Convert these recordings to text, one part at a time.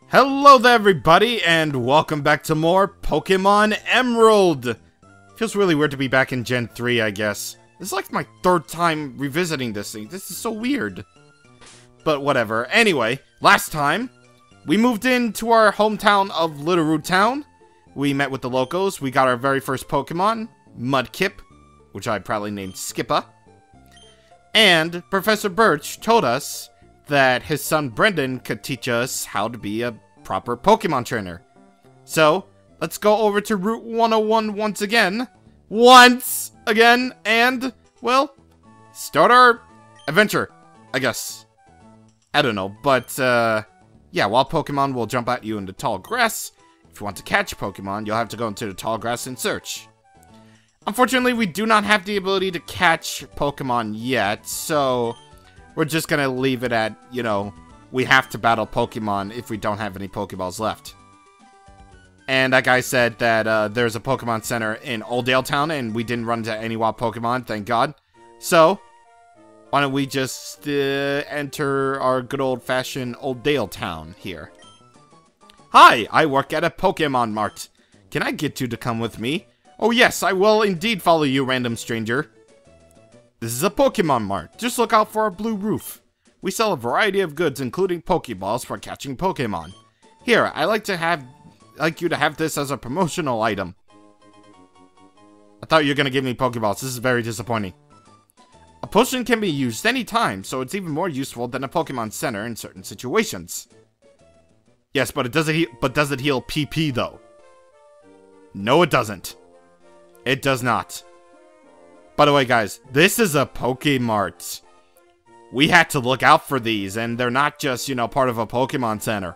Hello there everybody, and welcome back to more Pokemon Emerald! Feels really weird to be back in Gen 3, I guess. This is like my third time revisiting this thing. This is so weird. But whatever. Anyway, last time, we moved into our hometown of Littleroot Town. We met with the locals. We got our very first Pokemon, Mudkip, which I proudly named Skippa. And Professor Birch told us that his son Brendan could teach us how to be a proper Pokemon trainer. So, let's go over to Route 101 once again, and, well, start our adventure, I guess. I don't know, but, yeah, wild Pokemon will jump at you in the tall grass. If you want to catch Pokemon, you'll have to go into the tall grass and search. Unfortunately, we do not have the ability to catch Pokemon yet, so we're just gonna leave it at, you know, we have to battle Pokemon if we don't have any Pokeballs left. And that guy said that there's a Pokemon Center in Oldale Town, and we didn't run into any wild Pokemon, thank God. So, why don't we just enter our good old-fashioned Oldale Town here. Hi, I work at a Pokemon Mart. Can I get you to come with me? Oh yes, I will indeed follow you, random stranger. This is a Pokemon Mart. Just look out for our blue roof. We sell a variety of goods, including Pokeballs for catching Pokemon. Here, I like you to have this as a promotional item. I thought you were gonna give me Pokeballs. This is very disappointing. A potion can be used anytime, so it's even more useful than a Pokemon Center in certain situations. Yes, but does it heal PP though? No, it doesn't. It does not. By the way, guys, this is a Pokemart. We had to look out for these, and they're not just, you know, part of a Pokemon Center.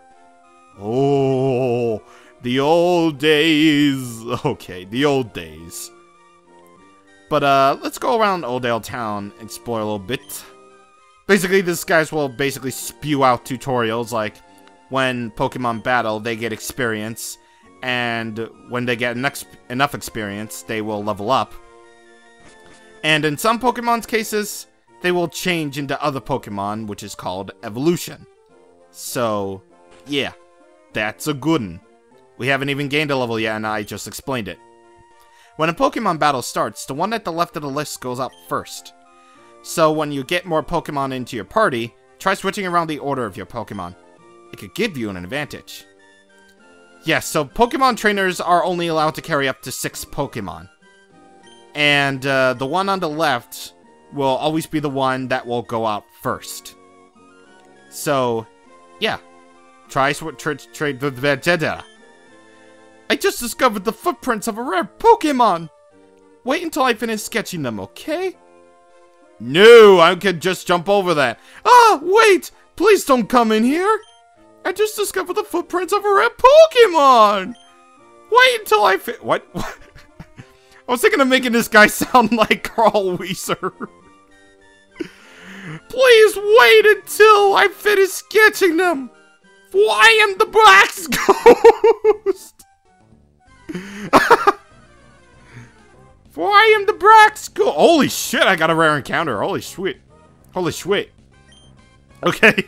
Oh, the old days. Okay, the old days. But, let's go around Oldale Town, explore a little bit. Basically, these guys will basically spew out tutorials, like, when Pokemon battle, they get experience, and when they get enough experience, they will level up. And in some Pokemon's cases, they will change into other Pokemon, which is called evolution. So, yeah, that's a good one. We haven't even gained a level yet, and I just explained it. When a Pokemon battle starts, the one at the left of the list goes out first. So when you get more Pokemon into your party, try switching around the order of your Pokemon. It could give you an advantage. Yes, so Pokemon trainers are only allowed to carry up to 6 Pokemon. And the one on the left will always be the one that will go out first. So, yeah. I just discovered the footprints of a rare Pokemon! Wait until I finish sketching them, okay? No, I could just jump over that. Ah, wait! Please don't come in here! I just discovered the footprints of a rare Pokemon! Wait until I What? I was thinking of making this guy sound like Carl Weiser. Please wait until I finish sketching them. For I am the Black's Ghost. For I am the Black's Ghost. Holy shit, I got a rare encounter. Holy sweet. Holy sweet. Okay.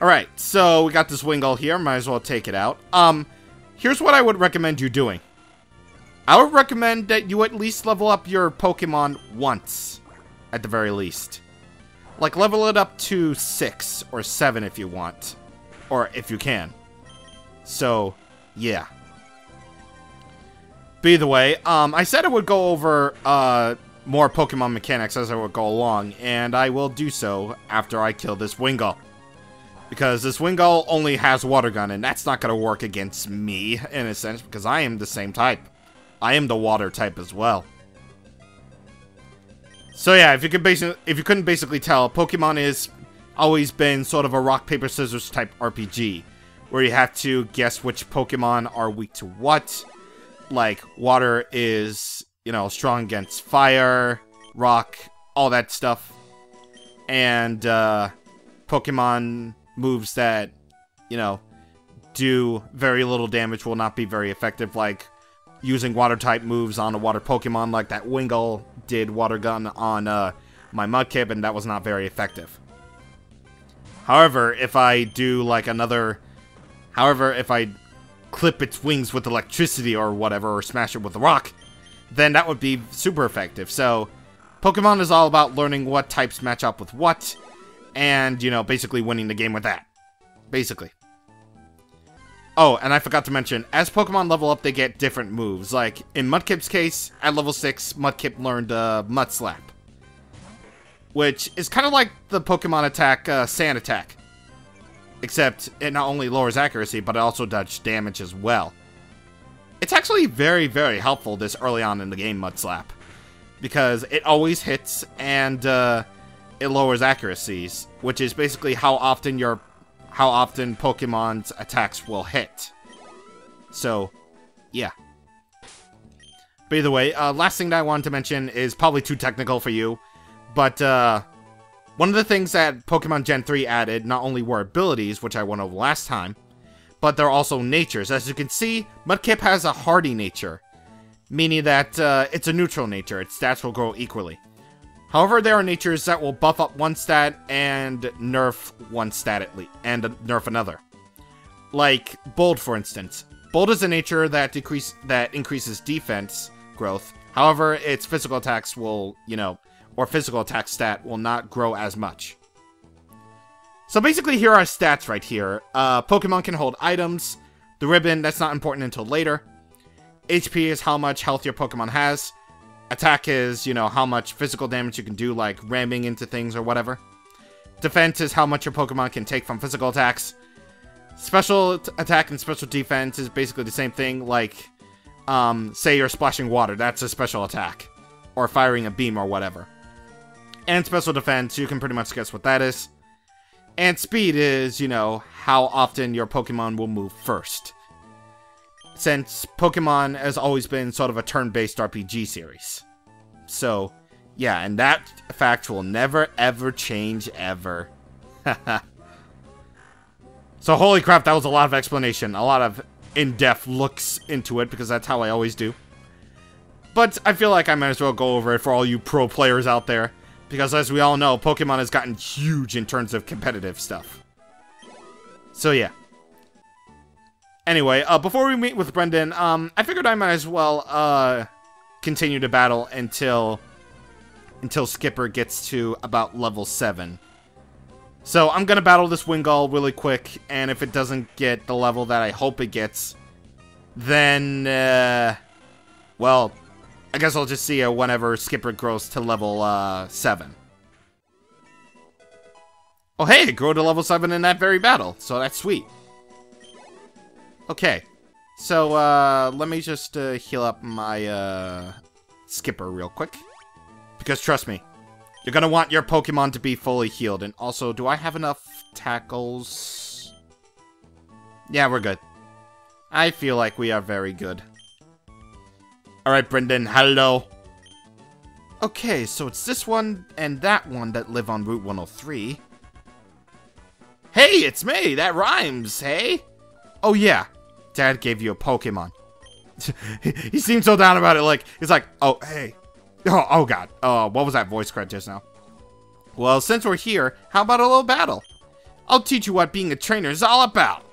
Alright, so we got this Wingull here. Might as well take it out. Here's what I would recommend you doing. I would recommend that you at least level up your Pokemon once, at the very least. Like, level it up to 6 or 7 if you want. Or if you can. So, yeah. But either way, I said I would go over more Pokemon mechanics as I would go along, and I will do so after I kill this Wingull. Because this Wingull only has Water Gun, and that's not going to work against me, in a sense, because I am the same type. I am the water type as well. So yeah, if you couldn't basically tell, Pokemon has always been sort of a rock, paper, scissors type RPG. Where you have to guess which Pokemon are weak to what. Like, water is, you know, strong against fire, rock, all that stuff. And, Pokemon moves that, you know, do very little damage will not be very effective, like using water-type moves on a water Pokemon, like that Wingull did Water Gun on my Mudkip, and that was not very effective. However, if I do like another However, if I clip its wings with electricity or whatever, or smash it with a rock, then that would be super effective. So, Pokemon is all about learning what types match up with what, and, you know, basically winning the game with that. Basically. Oh, and I forgot to mention, as Pokemon level up, they get different moves. Like, in Mudkip's case, at level 6, Mudkip learned Mud Slap, which is kind of like the Pokemon attack, Sand Attack. Except, it not only lowers accuracy, but it also does damage as well. It's actually very, very helpful this early on in the game, Mud Slap, because it always hits, and it lowers accuracies, which is basically how often Pokemon's attacks will hit. So, yeah. But either way, last thing that I wanted to mention is probably too technical for you, but one of the things that Pokemon Gen 3 added not only were abilities, which I went over last time, but they're also natures. As you can see, Mudkip has a hardy nature, meaning that it's a neutral nature. Its stats will grow equally. However, there are natures that will buff up one stat and nerf one stat at least, and nerf another. Like Bold, for instance. Bold is a nature that increases defense growth. However, its physical attacks will, you know, or physical attack stat will not grow as much. So basically, here are stats right here. Pokemon can hold items. The ribbon, that's not important until later. HP is how much health your Pokemon has. Attack is, you know, how much physical damage you can do, like ramming into things or whatever. Defense is how much your Pokemon can take from physical attacks. Special attack and special defense is basically the same thing, like, say you're splashing water, that's a special attack. Or firing a beam or whatever. And special defense, you can pretty much guess what that is. And speed is, you know, how often your Pokemon will move first. Since Pokemon has always been sort of a turn-based RPG series. So, yeah, and that fact will never, ever change, ever. So, holy crap, that was a lot of explanation. A lot of in-depth looks into it, because that's how I always do. But I feel like I might as well go over it for all you pro players out there. Because as we all know, Pokemon has gotten huge in terms of competitive stuff. So yeah. Anyway, before we meet with Brendan, I figured I might as well continue to battle until Skipper gets to about level 7. So I'm gonna battle this Wingull really quick, and if it doesn't get the level that I hope it gets, then well, I guess I'll just see you whenever Skipper grows to level 7. Oh hey, it grew to level 7 in that very battle, so that's sweet. Okay, so let me just heal up my Skipper real quick. Because trust me, you're gonna want your Pokemon to be fully healed. And also, do I have enough tackles? Yeah, we're good. I feel like we are very good. Alright, Brendan, hello. Okay, so it's this one and that one that live on Route 103. Hey, it's me! That rhymes, hey? Oh yeah, Dad gave you a Pokemon. He seemed so down about it, like, he's like, oh, hey. Oh god. What was that voice crack just now? Well, since we're here, how about a little battle? I'll teach you what being a trainer is all about.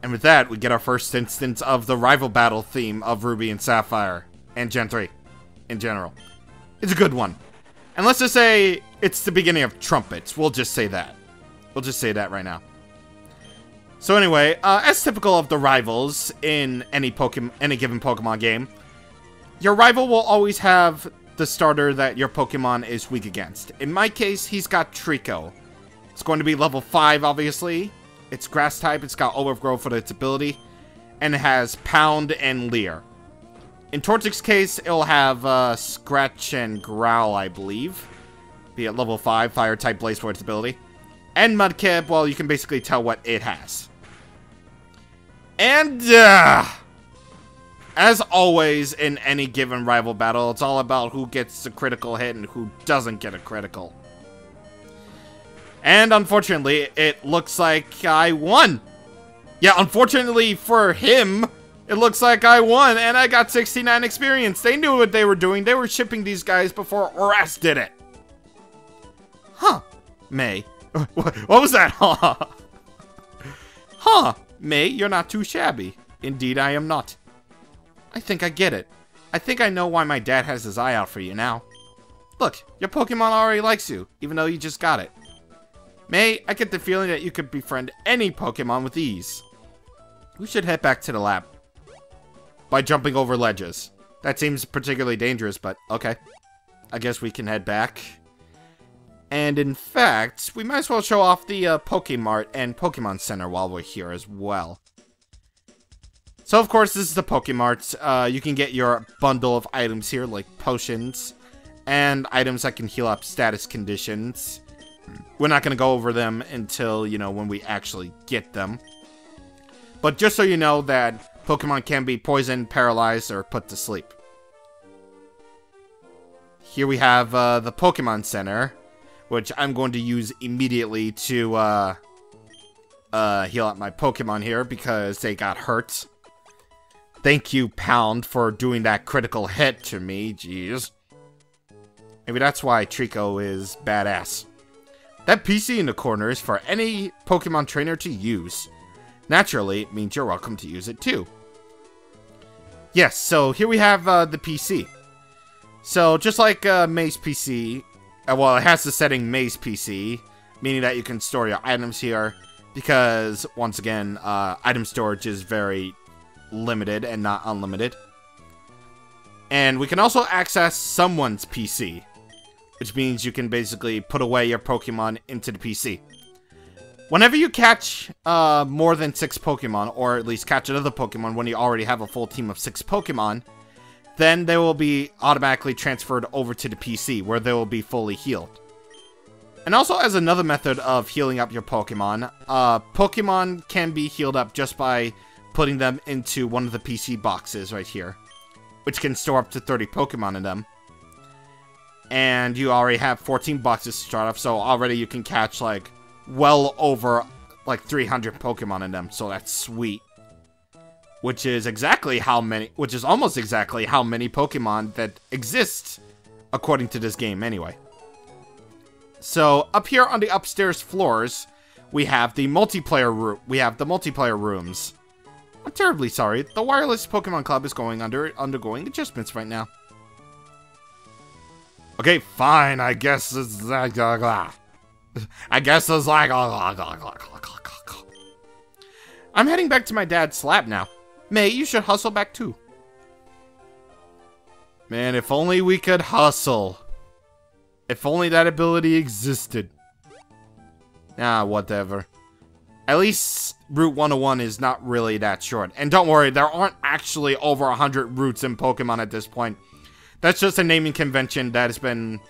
And with that, we get our first instance of the rival battle theme of Ruby and Sapphire, and Gen 3, in general. It's a good one. And let's just say, it's the beginning of trumpets. We'll just say that. We'll just say that right now. So anyway, as typical of the rivals in any given Pokemon game, your rival will always have the starter that your Pokemon is weak against. In my case, he's got Trico. It's going to be level 5, obviously. It's grass type, it's got overgrowth for its ability, and it has Pound and Leer. In Torchic's case, it'll have Scratch and Growl, I believe. Be at level 5, fire type Blaze for its ability. And Mudkip, well, you can basically tell what it has. And, as always in any given rival battle, it's all about who gets a critical hit and who doesn't get a critical. And unfortunately, it looks like I won. Yeah, unfortunately for him, it looks like I won, and I got 69 experience. They knew what they were doing. They were shipping these guys before Oras did it. Huh. May, What was that? Huh, May, you're not too shabby. Indeed, I am not. I think I get it. I think I know why my dad has his eye out for you now. Look, your Pokemon already likes you, even though you just got it. May, I get the feeling that you could befriend any Pokemon with ease. We should head back to the lab. By jumping over ledges. That seems particularly dangerous, but okay. I guess we can head back. And in fact, we might as well show off the Pokemart and Pokemon Center while we're here as well. So of course, this is the Pokemart. You can get your bundle of items here, like potions, and items that can heal up status conditions. We're not going to go over them until, you know, when we actually get them. But just so you know that Pokemon can be poisoned, paralyzed, or put to sleep. Here we have the Pokemon Center, which I'm going to use immediately to heal up my Pokemon here because they got hurt. Thank you, Pound, for doing that critical hit to me, jeez. Maybe that's why Trico is badass. That PC in the corner is for any Pokemon trainer to use. Naturally, it means you're welcome to use it too. Yes, so here we have the PC. So, just like May's PC, well, it has the setting May's PC, meaning that you can store your items here, because, once again, item storage is very limited and not unlimited. And we can also access someone's PC, which means you can basically put away your Pokemon into the PC. Whenever you catch more than 6 Pokemon, or at least catch another Pokemon when you already have a full team of 6 Pokemon, then they will be automatically transferred over to the PC, where they will be fully healed. And also, as another method of healing up your Pokemon, Pokemon can be healed up just by putting them into one of the PC boxes right here, which can store up to 30 Pokemon in them. And you already have 14 boxes to start off, so already you can catch, like, well over, like, 300 Pokemon in them, so that's sweet. Which is almost exactly how many Pokemon that exist, according to this game anyway. So, up here on the upstairs floors, we have the multiplayer rooms. I'm terribly sorry, the Wireless Pokemon Club is undergoing adjustments right now. Okay, fine, I guess it's like... I'm heading back to my dad's lab now. May, you should hustle back too. Man, if only we could hustle. If only that ability existed. Ah, whatever. At least Route 101 is not really that short. And don't worry, there aren't actually over 100 routes in Pokemon at this point. That's just a naming convention that has been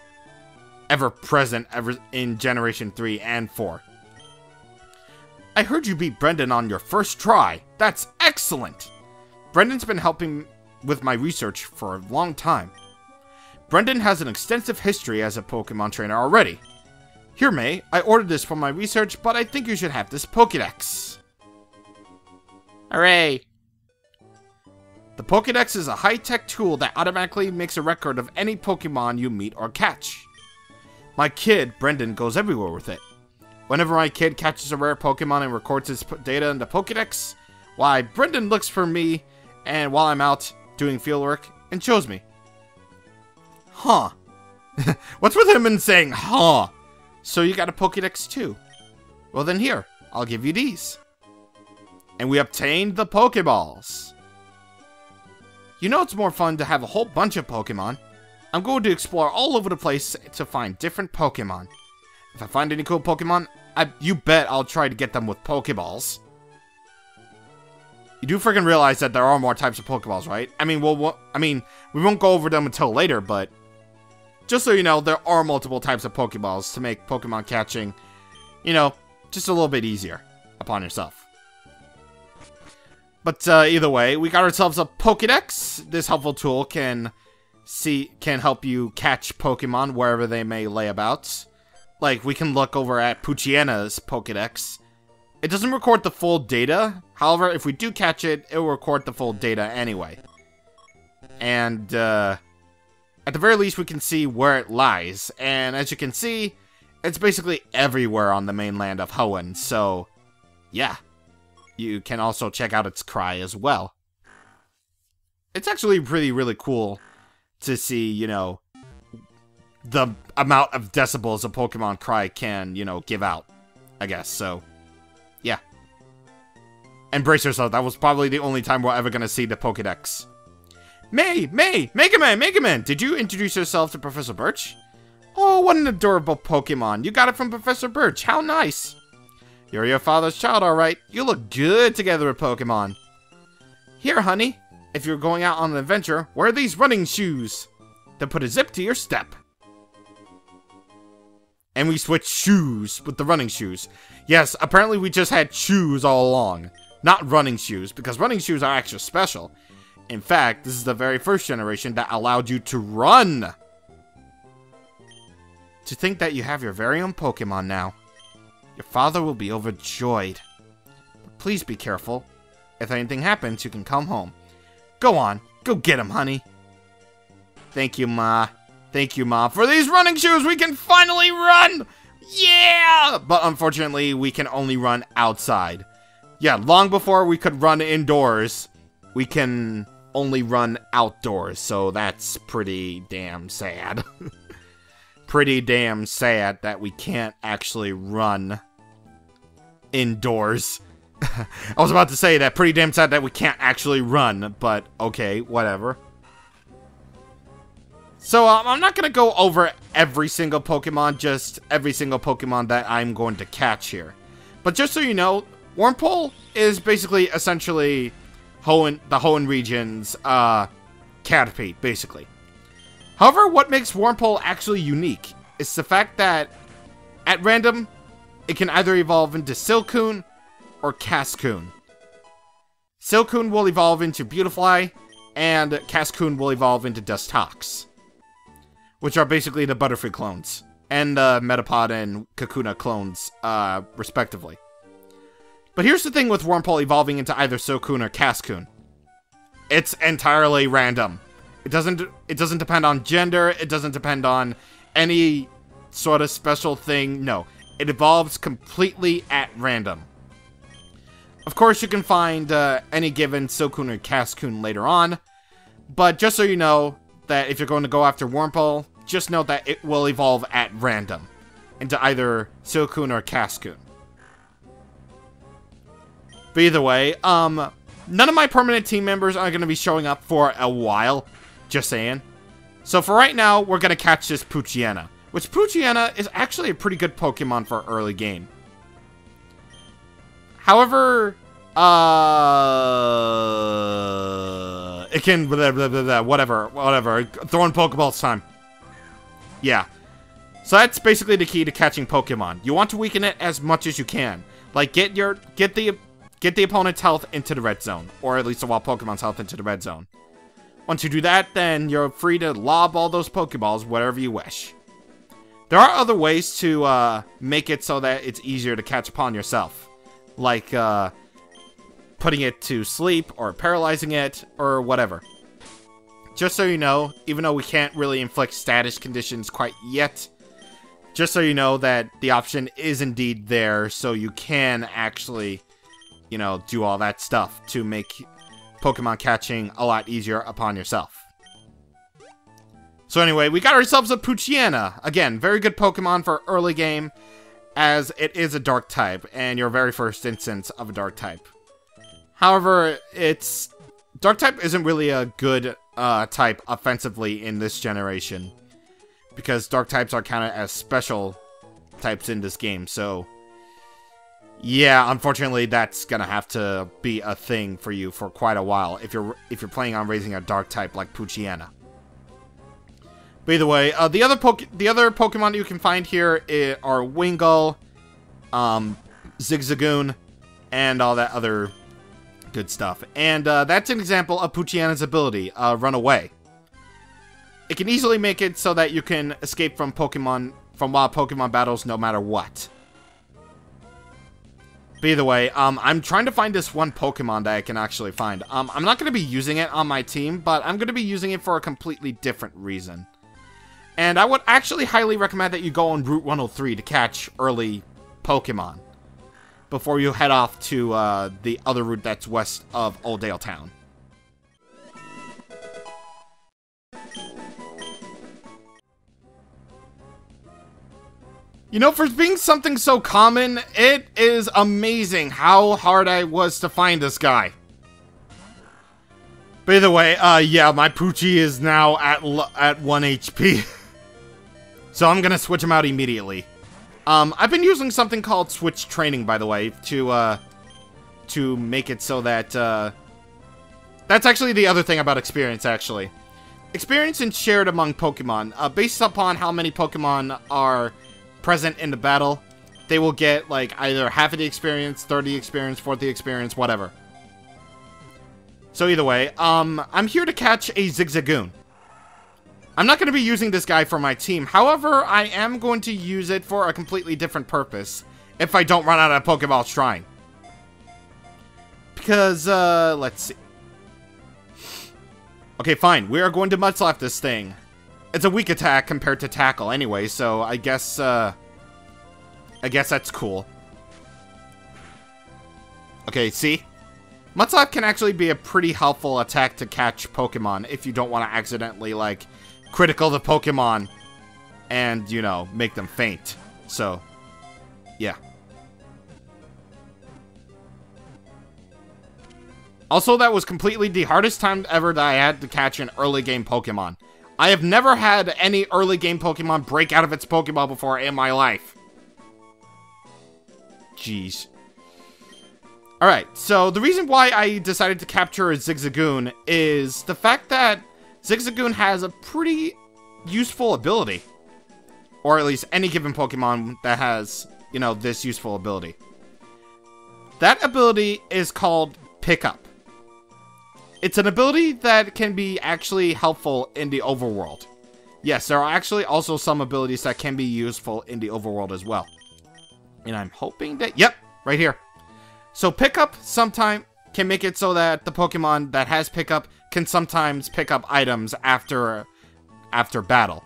ever present in Generation 3 and 4. I heard you beat Brendan on your first try. That's excellent! Brendan's been helping with my research for a long time. Brendan has an extensive history as a Pokemon trainer already. Here, May, I ordered this for my research, but I think you should have this Pokédex. Hooray! The Pokédex is a high-tech tool that automatically makes a record of any Pokemon you meet or catch. My kid, Brendan, goes everywhere with it. Whenever my kid catches a rare Pokemon and records his data in the Pokédex, why, Brendan looks for me, and while I'm out doing fieldwork, and shows me. Huh. What's with him and saying, huh? So you got a Pokédex too? Well then here, I'll give you these. And we obtained the Pokeballs. You know it's more fun to have a whole bunch of Pokemon. I'm going to explore all over the place to find different Pokemon. If I find any cool Pokemon, you bet I'll try to get them with Pokeballs. You do freaking realize that there are more types of Pokeballs, right? I mean, we won't go over them until later, but just so you know, there are multiple types of Pokeballs to make Pokemon catching, you know, just a little bit easier upon yourself. But either way, we got ourselves a Pokédex. This helpful tool can help you catch Pokemon wherever they may lay about. Like, we can look over at Poochyena's Pokédex. It doesn't record the full data. However, if we do catch it, it will record the full data anyway. And, at the very least, we can see where it lies. And as you can see, it's basically everywhere on the mainland of Hoenn, so yeah. You can also check out its cry as well. It's actually really cool to see, you know, the amount of decibels a Pokemon cry can, you know, give out, I guess, so yeah. And brace yourself, that was probably the only time we're ever gonna see the Pokedex. Mega Man, did you introduce yourself to Professor Birch? Oh, what an adorable Pokemon. You got it from Professor Birch, how nice. You're your father's child, alright. You look good together with Pokemon. Here, honey, if you're going out on an adventure, wear these running shoes. Then put a zip to your step. And we switched shoes with the running shoes. Yes, apparently we just had shoes all along. Not running shoes, because running shoes are extra special. In fact, this is the very first generation that allowed you to run. To think that you have your very own Pokemon now. Your father will be overjoyed. But please be careful. If anything happens, you can come home. Go on, go get him, honey. Thank you, Ma. Thank you, Ma. For these running shoes, we can finally run! Yeah! But unfortunately, we can only run outside. Yeah, long before we could run indoors, we can only run outdoors, so that's pretty damn sad. Pretty damn sad that we can't actually run indoors. I was about to say that, pretty damn sad that we can't actually run, but okay, whatever. So, I'm not gonna go over every single Pokemon, just every single Pokemon that I'm going to catch here. But just so you know, Wurmple is basically, essentially, the Hoenn region's, Caterpie, basically. However, what makes Wurmple actually unique is the fact that, at random, it can either evolve into Silcoon or Cascoon. Silcoon will evolve into Beautifly, and Cascoon will evolve into Dustox, which are basically the Butterfree clones, and the Metapod and Kakuna clones, respectively. But here's the thing with Wurmple evolving into either Silcoon or Cascoon. It's entirely random. It doesn't depend on gender, it doesn't depend on any sort of special thing, no. It evolves completely at random. Of course, you can find any given Silcoon or Cascoon later on, but just so you know, that if you're going to go after Wurmple, just note that it will evolve at random into either Silcoon or Cascoon. But either way, none of my permanent team members are going to be showing up for a while, just saying. So for right now, we're going to catch this Poochyena, which Poochyena is actually a pretty good Pokemon for early game. However, it can, whatever, throwing Pokeballs time. Yeah. So that's basically the key to catching Pokemon. You want to weaken it as much as you can. Like, get the opponent's health into the red zone, or at least the wild Pokemon's health into the red zone. Once you do that, then you're free to lob all those Pokeballs wherever you wish. There are other ways to make it so that it's easier to catch upon yourself. Like, putting it to sleep, or paralyzing it, or whatever. Just so you know, even though we can't really inflict status conditions quite yet, just so you know that the option is indeed there, so you can actually, you know, do all that stuff to make Pokemon catching a lot easier upon yourself. So anyway, we got ourselves a Poochyena. Again, very good Pokemon for early game, as it is a Dark type, and your very first instance of a Dark type. However, Dark type isn't really a good type offensively in this generation, because Dark types are kind of as special types in this game, so yeah, unfortunately that's gonna have to be a thing for you for quite a while if you're planning on raising a Dark type like Poochyena. But either way, the other Pokemon you can find here are Wingull, Zigzagoon, and all that other good stuff. And that's an example of Poochyena's ability, Run Away. It can easily make it so that you can escape from wild Pokemon battles no matter what. But either way, I'm trying to find this one Pokemon that I can actually find. I'm not going to be using it on my team, but I'm going to be using it for a completely different reason. And I would actually highly recommend that you go on Route 103 to catch early Pokemon before you head off to the other route that's west of Oldale Town. You know, for being something so common, it is amazing how hard I was to find this guy. By the way, yeah, my Poochie is now at 1 HP. So I'm gonna switch him out immediately. I've been using something called switch training, by the way, to make it so that, that's actually the other thing about experience, actually. Experience is shared among Pokemon. Based upon how many Pokemon are present in the battle, they will get, like, either half of the experience, third of the experience, fourth of the experience, whatever. So either way, I'm here to catch a Zigzagoon. I'm not going to be using this guy for my team. However, I am going to use it for a completely different purpose if I don't run out of Pokeball Shrine. Because, let's see. Okay, fine. We are going to Mud Slap this thing. It's a weak attack compared to Tackle anyway, so I guess that's cool. Okay, see? Mud Slap can actually be a pretty helpful attack to catch Pokemon if you don't want to accidentally, like, critical the Pokemon and, you know, make them faint. So, yeah. Also, that was completely the hardest time ever that I had to catch an early game Pokemon. I have never had any early game Pokemon break out of its Pokeball before in my life. Jeez. Alright, so the reason why I decided to capture a Zigzagoon is the fact that Zigzagoon has a pretty useful ability. Or at least any given Pokemon that has, you know, this useful ability. That ability is called Pickup. It's an ability that can be actually helpful in the overworld. Yes, there are actually also some abilities that can be useful in the overworld as well. And I'm hoping that... Yep, right here. So Pickup sometimes can make it so that the Pokemon that has Pickup can sometimes pick up items after battle.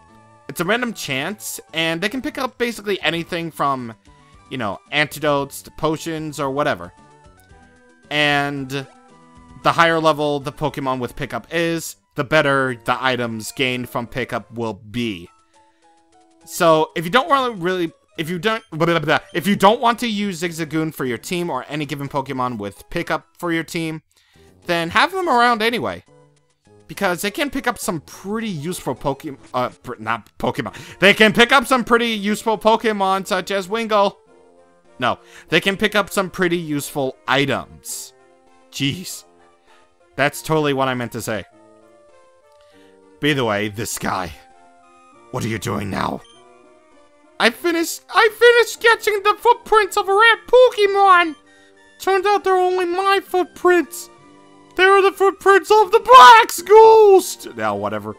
It's a random chance, and they can pick up basically anything from, you know, antidotes to potions or whatever. And the higher level the Pokemon with Pickup is, the better the items gained from Pickup will be. So if you don't if you don't want to use Zigzagoon for your team or any given Pokemon with Pickup for your team, then have them around anyway. Because they can pick up some pretty useful They can pick up some pretty useful Pokemon such as Wingull. No, they can pick up some pretty useful items. Jeez. That's totally what I meant to say. By the way, this guy. What are you doing now? I finished sketching the footprints of a rare Pokemon. Turned out they're only my footprints. They were the footprints of the Black's Ghost! Now, whatever.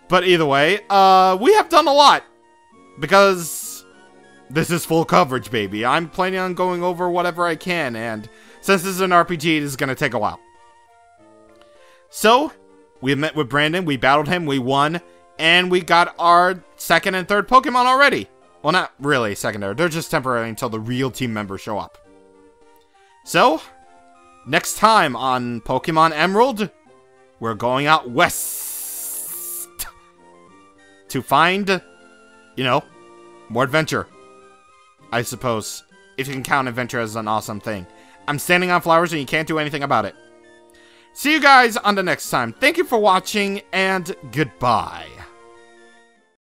But either way, we have done a lot. Because this is full coverage, baby. I'm planning on going over whatever I can, and since this is an RPG, it is going to take a while. So, we met with Brandon, we battled him, we won, and we got our second and third Pokemon already. Well, not really secondary. They're just temporary until the real team members show up. So, next time on Pokemon Emerald, we're going out west to find, you know, more adventure. I suppose, if you can count adventure as an awesome thing. I'm standing on flowers and you can't do anything about it. See you guys on the next time. Thank you for watching, and goodbye.